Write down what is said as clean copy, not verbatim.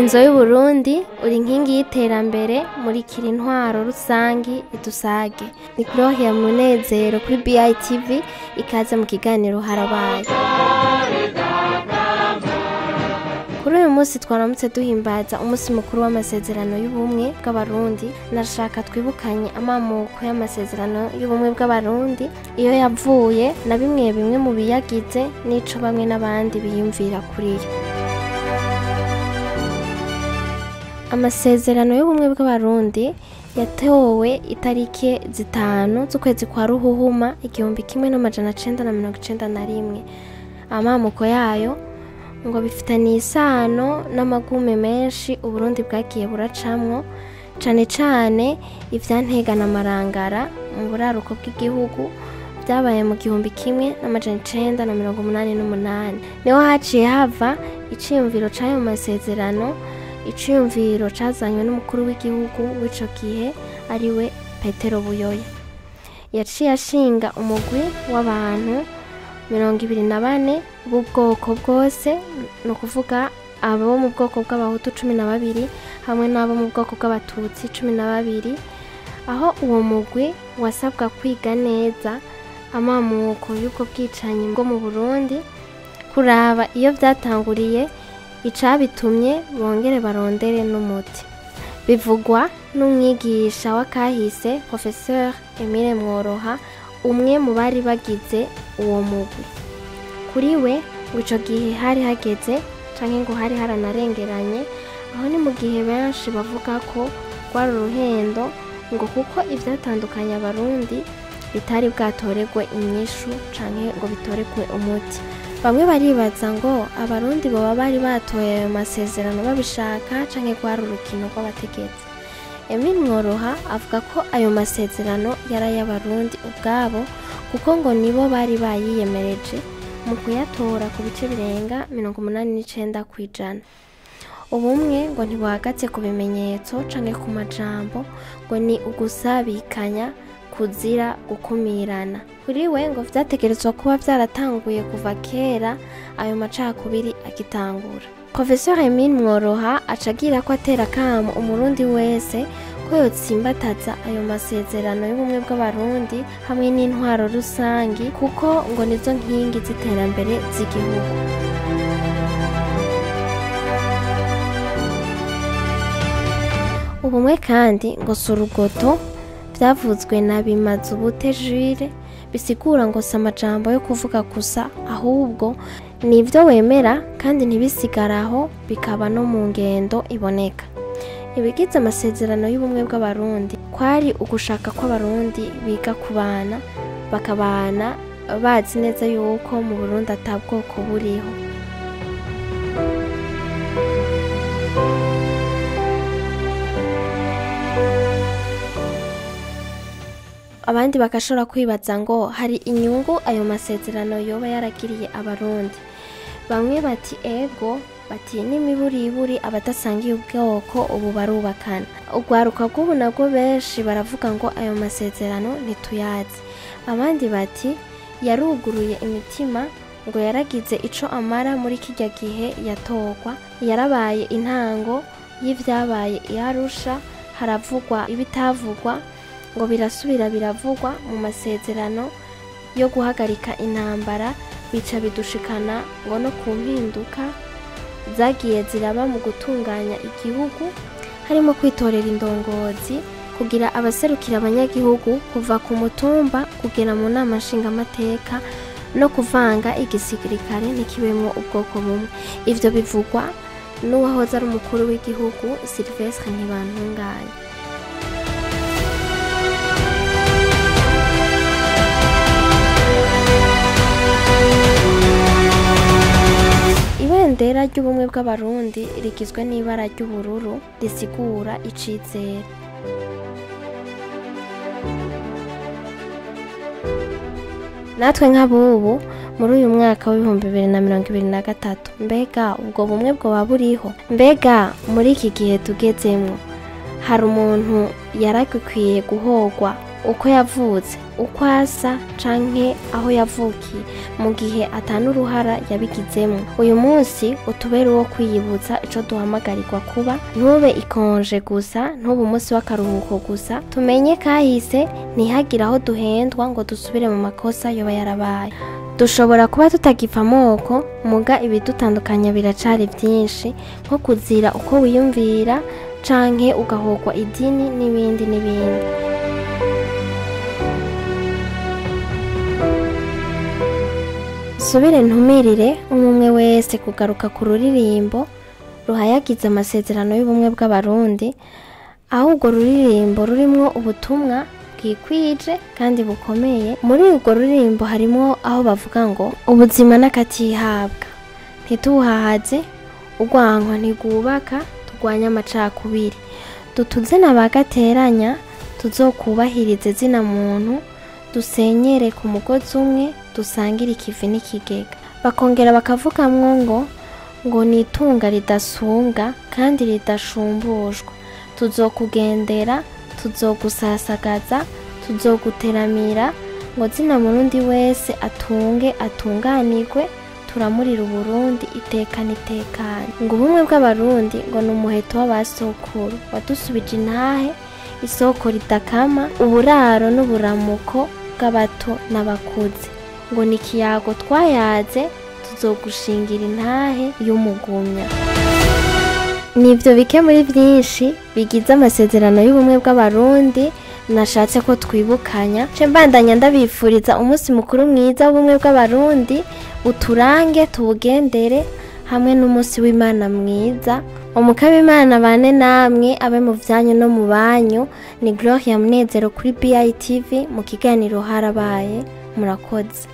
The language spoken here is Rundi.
Inzo y'Uburundi uri inkingi y'iterambere muri kiri intwaro rusangi idusage. Ni Gloria Munezero kuri BITV ikaze mu kiganiro harabaye. Kuri uyu munsi twaramutse duhimbaza umunsi mukuru w'amasezerano y'ubumwe bw'abarundi. Nashaka twibukanye amamuko y'amasezerano y'ubumwe bw'abarundi iyo yavuye na bimwe bimwe mu biyagize n'ico bamwe n'abandi biyumvira kuri yo. Amasezerano y'ubumwe bw'abarundi yatowe itariki 5 z'ukwezi kwa Ruhuhuma 1991. Amamuko yayo ngo bifitaniye isano n'amagume menshi Uburundi bwagiye buracamwo, cane cane ivyantegana amarangara mu buraruko bw'igihugu byabaye mu 1988. Niho haciye hava iciyumviro c'ayo masezerano, iciyumviro cazanywe n'umukuru w'igihugu w'ico gihe ariwe Petero Buyoya. Yaciye ashinga umugwi w'abantu 24 b'ubwoko bwose, no kuvuga abo mu bwoko bw'abahutu 12 hamwe n'abo mu bwoko bw'abatutsi 12, aho uwo mugwi wasabwa kwiga neza amamuko y'ubwo bwicanyi bwo mu Burundi, kuraba iyo vyatanguriye, icabitumye bongere barondere n'umuti. Bivugwa n'umwigisha wa kahise Professeur Emile Mworoha, umwe mu bari bagize uwo mugwi. Kuri we ico gihe hari hageze canke ngo hari haranarengeranye, aho ni mu gihe benshi bavuga ko rwari uruhendo, ngo kuko ivyatandukanye abarundi bitari bwatoregwe inyishu canke ngo bitoregwe umuti. Bamwe baribaza ngo abarundi boba bari batoye ayo masezerano babishaka canke rwari urukino rw'abategetsi. Emile Mworoha avuga ko ayo masezerano yari ay'abarundi ubwabo, kuko ngo nibo bari bayiyemereje mu kuyatora ku bice birenga 89%. Ubumwe ngo ntibuhagaze ku bimenyetso canke ku majambo, ngo ni ugusabikanya kuzira gukumirana. Kuri we ngo vyategerezwa kuba vyaratanguye kuva kera ayo macakubiri agitangura. Professeur Emile Mworoha acagira ko atera kamo umurundi wese ko yotsimbataza ayo masezerano y'ubumwe bw'abarundi hamwe n'intwaro rusangi, kuko ngo nizo nkingi z'iterambere z'igihugu. Ubumwe kandi ngo surugoto vyavuzwe na Bimazubute Jules, bisigura ngo si amajambo yo kuvuga gusa, ahubwo nivyo wemera kandi ntibisigaraho, bikaba no mu ngendo iboneka. Ibigize amasezerano y'ubumwe bw'abarundi kwari ugushaka ko abarundi biga kubana, bakabana bazi neza yuko mu Burundi ata bwoko buriho. Abandi bakashobora kwibaza ngo hari inyungu ayo masezerano yoba yaragiriye abarundi. Bamwe bati ego, bati n'imiburiburi abadasangiye ubwoko ubu barubakana. Urwaruka rw'ubu nabwo benshi baravuga ngo ayo masezerano ntituyazi. Abandi bati yaruguruye imitima, ngo yaragize ico amara muri kirya gihe yatorwa, yarabaye intango y'ivyabaye i Arusha, haravugwa ibitavugwa, ngo birasubira biravugwa mu masezerano yo guhagarika intambara, bica bidushikana ngo no ku mpinduka zagiye ziraba mu gutunganya igihugu, harimo kwitorera indongozi, kugira abaserukira abanyagihugu kuva ku mutumba kugera mu nama nshingamateka, no kuvanga igisirikare ntikibemwo ubwoko bumwe. Ivyo bivugwa n'uwahoze ari umukuru w'igihugu Sylvestre Ntibantunganya. Ibendera ry'ubumwe bw'abarundi rigizwe n'ibara ry'ubururu risigura icizere. Natwe nk'abubu muri uyu mwaka w'2023, mbega ubwo bumwe bwoba buriho? Mbega muri iki gihe tugezemwo hari umuntu yaragikwiye guhogwa uko yavutse, uko asa canke aho yavukiye mu gihe atanuruhara yabigizemo. Uyu munsi utubere uwo kwiyibutsa ico duhamagarirwa kuba, ntube ikonje gusa, ntube umunsi w'akaruhuko gusa. Tumenye kahise, ntihagire aho duhendwa ngo dusubire mu makosa yoba yarabaye. Dushobora kuba tutagiva amoko, muga ibidutandukanya biracari vyinshi, nko kuzira uko wiyumvira canke ugahogwa idini n'ibindi n'ibindi. Subire ntumirire umwe wese kugaruka ku ruririmbo ruhayagiza amasezerano y'ubumwe bw'abarundi, aho urwo ruririmbo rurimwo ubutumwa bwikwije kandi bukomeye. Muri urwo ruririmbo harimo aho bavuga ngo ubuzima n'akatihabwa, ntituhahaze, urwankwa ntigubaka, turwanye amacakubiri, dutuze n'abagateranya, tuzokubahirize zina muntu, dusenyere ku mugozi umwe, dusangire ikivi n'ikigega. Bakongera bakavugamwo ngo ni itunga ridasumbwa kandi ridashumbushwa, tuzokugendera, tuzogusasagaza, tuzoguteramira, ngo zina murundi wese atunge atunganirwe, turamurira Uburundi iteka n'itekane. Ngo ubumwe bw'abarundi ngo ni umuheto w'abasokuru wadusubije intahe, isoko ridakama, uburaro n'uburamuko bw'abato n'abakuze. Ngo ni ikiyago twayaze, tuzogushingira intahe y'umugumya. Nivyo bike muri vyinshi bigize amasezerano y'ubumwe bw'abarundi nashatse ko twibukanya. Mbandanya ndabifuriza umunsi mukuru mwiza w'ubumwe bw'abarundi, uturange tuwugendere hamwe n'umunsi w'Imana mwiza. Umukama Imana bane namwe, abe mu vyanyu no mu banyu. Ni Gloria Munezero kuri BITV mu kiganiro harabaye. Murakoze.